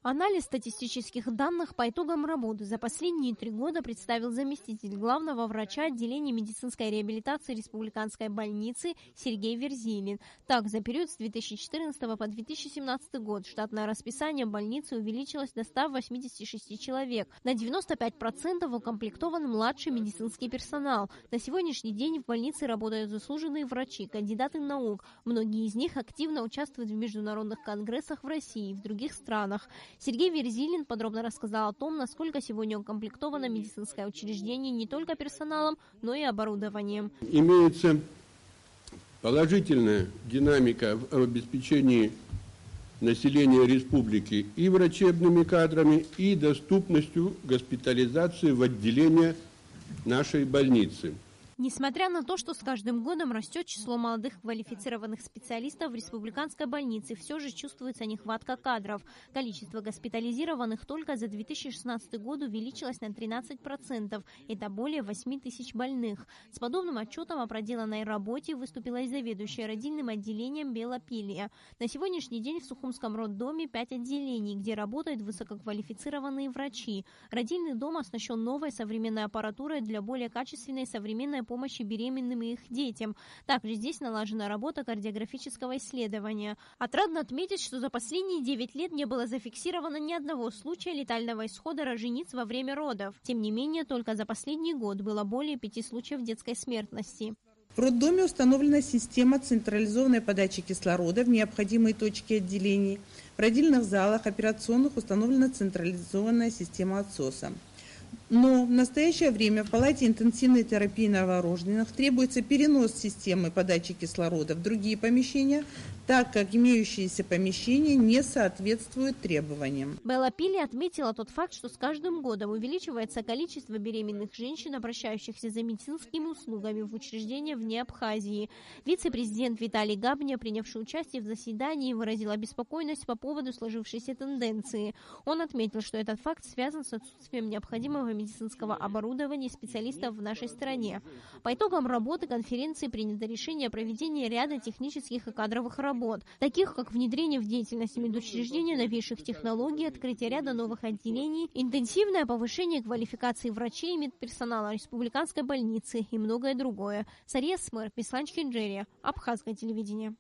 Анализ статистических данных по итогам работы за последние 3 года представил заместитель главного врача отделения медицинской реабилитации Республиканской больницы Сергей Верзилин. Так, за период с 2014 по 2017 год штатное расписание больницы увеличилось до 186 человек. На 95% укомплектован младший медицинский персонал. На сегодняшний день в больнице работают заслуженные врачи, кандидаты наук. Многие из них активно участвуют в международных конгрессах в России и в других странах. Сергей Верзилин подробно рассказал о том, насколько сегодня укомплектовано медицинское учреждение не только персоналом, но и оборудованием. Имеется положительная динамика в обеспечении населения республики и врачебными кадрами, и доступностью госпитализации в отделение нашей больницы. Несмотря на то, что с каждым годом растет число молодых квалифицированных специалистов в республиканской больнице, все же чувствуется нехватка кадров. Количество госпитализированных только за 2016 год увеличилось на 13%. Это более 8 тысяч больных. С подобным отчетом о проделанной работе выступила и заведующая родильным отделением Белопилья. На сегодняшний день в Сухумском роддоме 5 отделений, где работают высококвалифицированные врачи. Родильный дом оснащен новой современной аппаратурой для более качественной современной помощи беременным и их детям. Также здесь налажена работа кардиографического исследования. Отрадно отметить, что за последние 9 лет не было зафиксировано ни одного случая летального исхода рожениц во время родов. Тем не менее, только за последний год было более 5 случаев детской смертности. В роддоме установлена система централизованной подачи кислорода в необходимые точки отделений. В родильных залах операционных установлена централизованная система отсоса. Но в настоящее время в палате интенсивной терапии новорожденных требуется перенос системы подачи кислорода в другие помещения, так как имеющиеся помещения не соответствуют требованиям. Белопилья отметила тот факт, что с каждым годом увеличивается количество беременных женщин, обращающихся за медицинскими услугами в учреждения вне Абхазии. Вице-президент Виталий Габня, принявший участие в заседании, выразил обеспокоенность по поводу сложившейся тенденции. Он отметил, что этот факт связан с отсутствием необходимого медицинского оборудования и специалистов в нашей стране. По итогам работы конференции принято решение о проведении ряда технических и кадровых работ, таких как внедрение в деятельность медучреждения новейших технологий, открытие ряда новых отделений, интенсивное повышение квалификации врачей и медперсонала республиканской больницы и многое другое. Сария Смэр, Беслан Чинджерия, Абхазское телевидение.